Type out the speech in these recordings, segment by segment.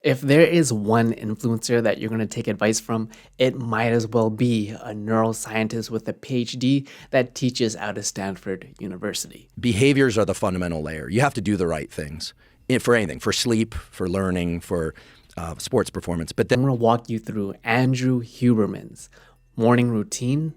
If there is one influencer that you're going to take advice from, it might as well be a neuroscientist with a PhD that teaches out of Stanford University. Behaviors are the fundamental layer. You have to do the right things for anything, for sleep, for learning, for sports performance. But I'm going to walk you through Andrew Huberman's morning routine,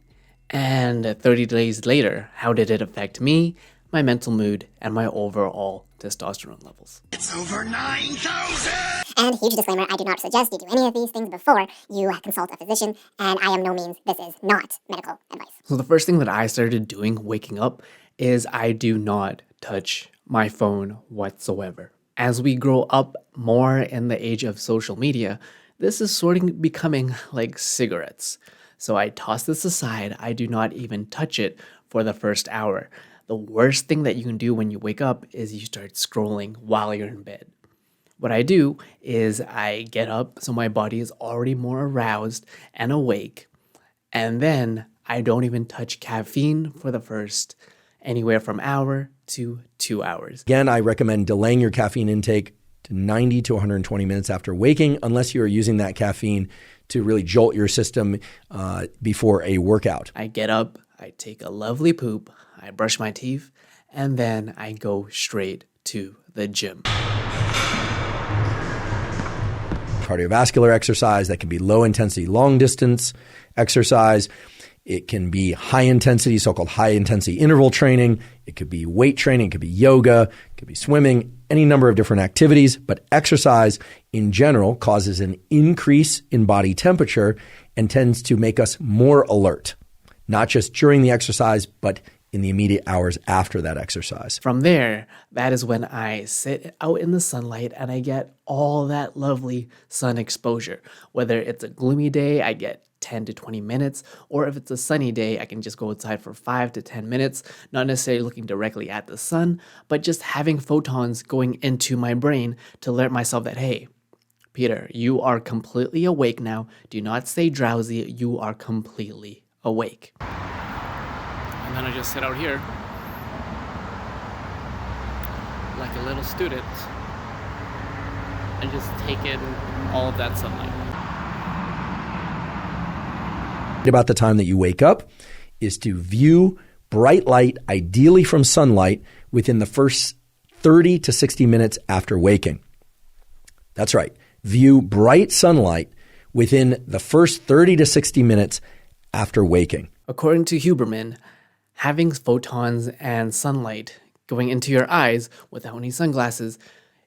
and 30 days later, how did it affect me, my mental mood, and my overall testosterone levels. It's over 9,000! And huge disclaimer, I do not suggest you do any of these things before you consult a physician, and I am no means, this is not medical advice. So the first thing that I started doing waking up is I do not touch my phone whatsoever. As we grow up more in the age of social media, this is sort of becoming like cigarettes. So I toss this aside, I do not even touch it for the first hour. The worst thing that you can do when you wake up is you start scrolling while you're in bed. What I do is I get up so my body is already more aroused and awake, and then I don't even touch caffeine for the first anywhere from hour to 2 hours. again, I recommend delaying your caffeine intake to 90 to 120 minutes after waking, unless you are using that caffeine to really jolt your system before a workout. I get up, I take a lovely poop, I brush my teeth, and then I go straight to the gym. Cardiovascular exercise, that can be low intensity, long distance exercise. It can be high intensity, so-called high intensity interval training. It could be weight training, it could be yoga, it could be swimming, any number of different activities. But exercise in general causes an increase in body temperature and tends to make us more alert, not just during the exercise, but in the immediate hours after that exercise. From there, that is when I sit out in the sunlight and I get all that lovely sun exposure. Whether it's a gloomy day, I get 10 to 20 minutes, or if it's a sunny day, I can just go outside for 5 to 10 minutes, not necessarily looking directly at the sun, but just having photons going into my brain to alert myself that, hey, Peter, you are completely awake now. Do not stay drowsy. You are completely awake. And then I just sit out here like a little student and just take in all of that sunlight. About the time that you wake up is to view bright light, ideally from sunlight, within the first 30 to 60 minutes after waking. That's right. View bright sunlight within the first 30 to 60 minutes after waking. According to Huberman, having photons and sunlight going into your eyes without any sunglasses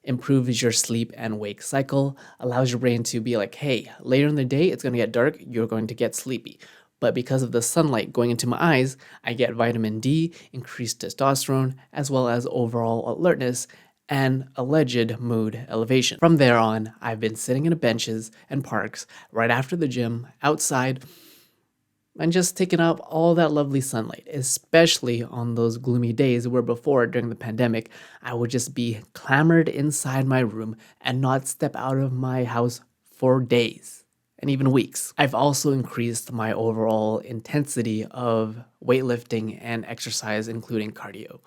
improves your sleep and wake cycle, allows your brain to be like, hey, later in the day, it's going to get dark, you're going to get sleepy. But because of the sunlight going into my eyes, I get vitamin D, increased testosterone, as well as overall alertness and alleged mood elevation. From there on, I've been sitting in benches and parks right after the gym, outside, and just taking up all that lovely sunlight, especially on those gloomy days where before, during the pandemic, I would just be clamored inside my room and not step out of my house for days and even weeks. I've also increased my overall intensity of weightlifting and exercise, including cardio.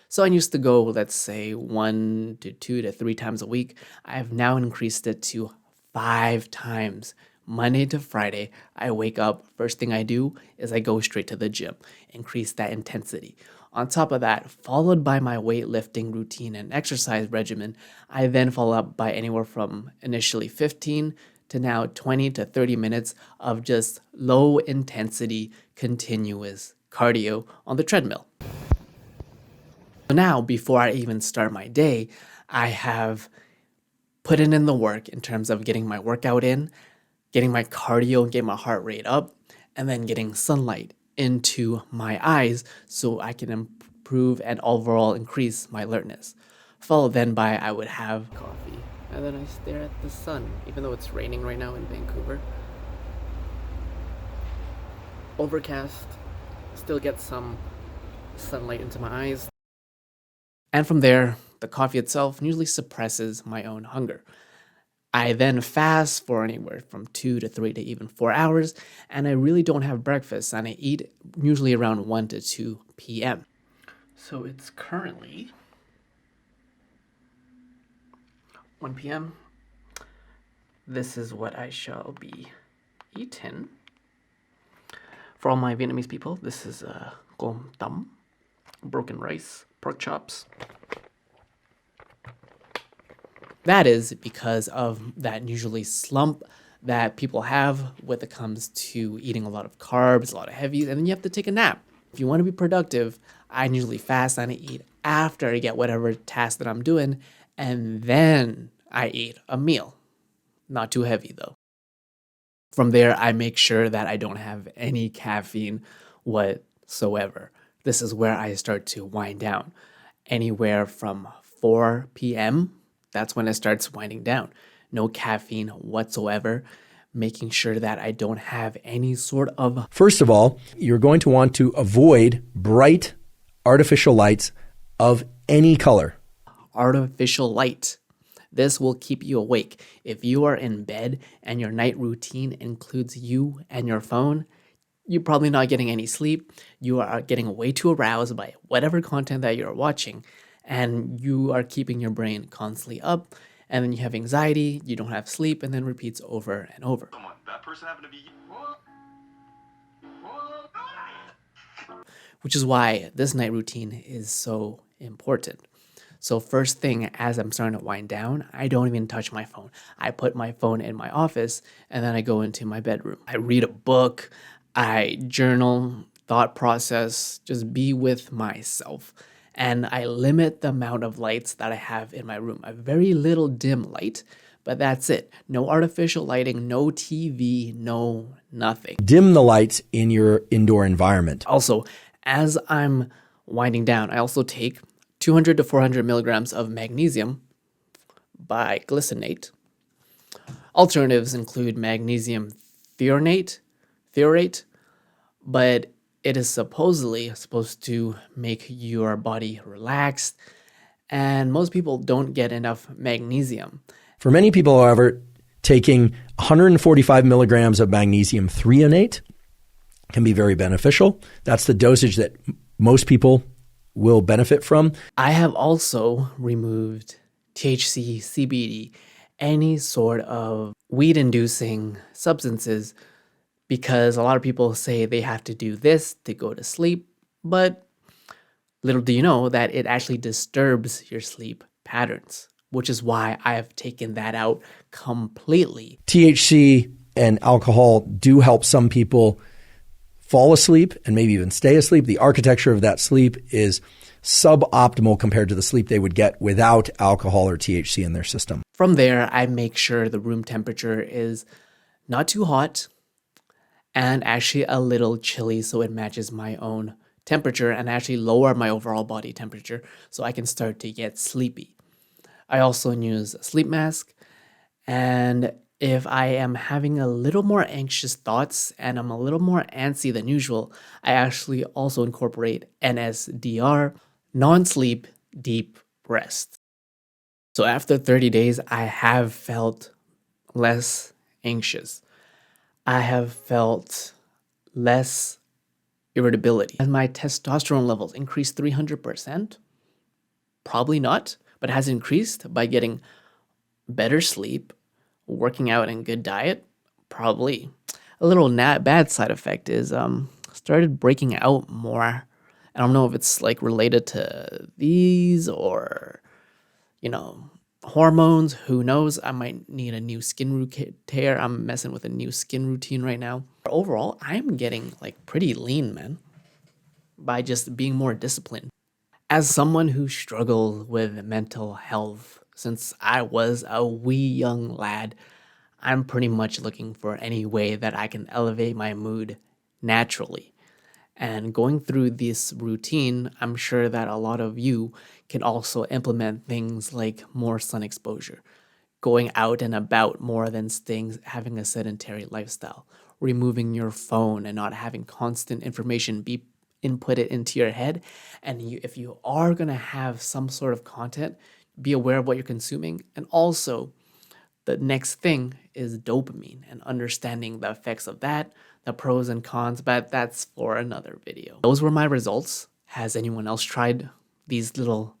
So I used to go, let's say, 1 to 2 to 3 times a week. I've now increased it to 5 times. Monday to Friday, I wake up, first thing I do is I go straight to the gym, increase that intensity. On top of that, followed by my weightlifting routine and exercise regimen, I then follow up by anywhere from initially 15 to now 20 to 30 minutes of just low intensity, continuous cardio on the treadmill. So now, before I even start my day, I have put in the work in terms of getting my workout in, getting my cardio and getting my heart rate up, and then getting sunlight into my eyes so I can improve and overall increase my alertness. Followed then by I would have coffee, and then I stare at the sun, even though it's raining right now in Vancouver. Overcast, still get some sunlight into my eyes. And from there, the coffee itself usually suppresses my own hunger. I then fast for anywhere from 2 to 3 to even 4 hours, and I really don't have breakfast, and I eat usually around 1 to 2 p.m. So it's currently 1 p.m. this is what I shall be eating. For all my Vietnamese people, this is com tam, broken rice, pork chops. That is because of that usually slump that people have when it comes to eating a lot of carbs, a lot of heavies, and then you have to take a nap. If you want to be productive, I usually fast and I eat after I get whatever task that I'm doing, and then I eat a meal. Not too heavy though. From there, I make sure that I don't have any caffeine whatsoever. This is where I start to wind down. Anywhere from 4 p.m., that's when it starts winding down. No caffeine whatsoever, making sure that I don't have any sort of... First of all, you're going to want to avoid bright artificial lights of any color. artificial light. This will keep you awake. If you are in bed and your night routine includes you and your phone, you're probably not getting any sleep. You are getting way too aroused by whatever content that you're watching, and you are keeping your brain constantly up, and then you have anxiety, you don't have sleep, and then repeats over and over. Come on, that person happened to be. Which is why this night routine is so important. So first thing, as I'm starting to wind down, I don't even touch my phone. I put my phone in my office, and then I go into my bedroom. I read a book, I journal, thought process, just be with myself. And I limit the amount of lights that I have in my room. A very little dim light, but that's it. No artificial lighting, no TV, no nothing. Dim the lights in your indoor environment. Also, as I'm winding down, I also take 200 to 400 milligrams of magnesium biglycinate. Alternatives include magnesium threonate, but it is supposedly supposed to make your body relaxed, and most people don't get enough magnesium. For many people, however, taking 145 milligrams of magnesium threonate can be very beneficial. That's the dosage that most people will benefit from. I have also removed THC, CBD, any sort of weed-inducing substances, because a lot of people say they have to do this to go to sleep, but little do you know that it actually disturbs your sleep patterns, which is why I have taken that out completely. THC and alcohol do help some people fall asleep and maybe even stay asleep. The architecture of that sleep is suboptimal compared to the sleep they would get without alcohol or THC in their system. From there, I make sure the room temperature is not too hot and actually a little chilly so it matches my own temperature, and actually lower my overall body temperature so I can start to get sleepy. I also use a sleep mask, and if I am having a little more anxious thoughts and I'm a little more antsy than usual, I actually also incorporate NSDR, non-sleep deep rest. So after 30 days, I have felt less anxious. I have felt less irritability. Has my testosterone levels increased 300%? Probably not, but has increased by getting better sleep, working out, and good diet? Probably. A little bad side effect is started breaking out more. I don't know if it's like related to these or, hormones. Who knows? I might need a new skin routine. I'm messing with a new skin routine right now. Overall, I'm getting like pretty lean, man, by just being more disciplined. As someone who struggled with mental health since I was a wee young lad, I'm pretty much looking for any way that I can elevate my mood naturally. And going through this routine, I'm sure that a lot of you can also implement things like more sun exposure, going out and about more than having a sedentary lifestyle, removing your phone and not having constant information be inputted into your head. And if you are going to have some sort of content, be aware of what you're consuming. And also, the next thing is dopamine and understanding the effects of that, the pros and cons, but that's for another video. Those were my results. Has anyone else tried these little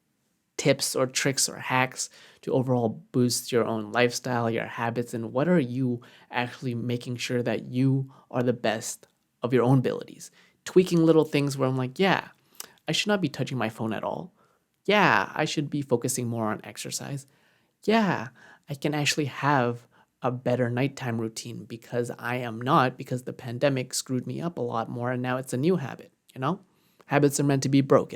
tips or tricks or hacks to overall boost your own lifestyle, your habits, and what are you actually making sure that you are the best of your own abilities? Tweaking little things where I'm like, yeah, I should not be touching my phone at all. Yeah, I should be focusing more on exercise. Yeah, I can actually have a better nighttime routine because I am not, because the pandemic screwed me up a lot more and now it's a new habit, you know? Habits are meant to be broken.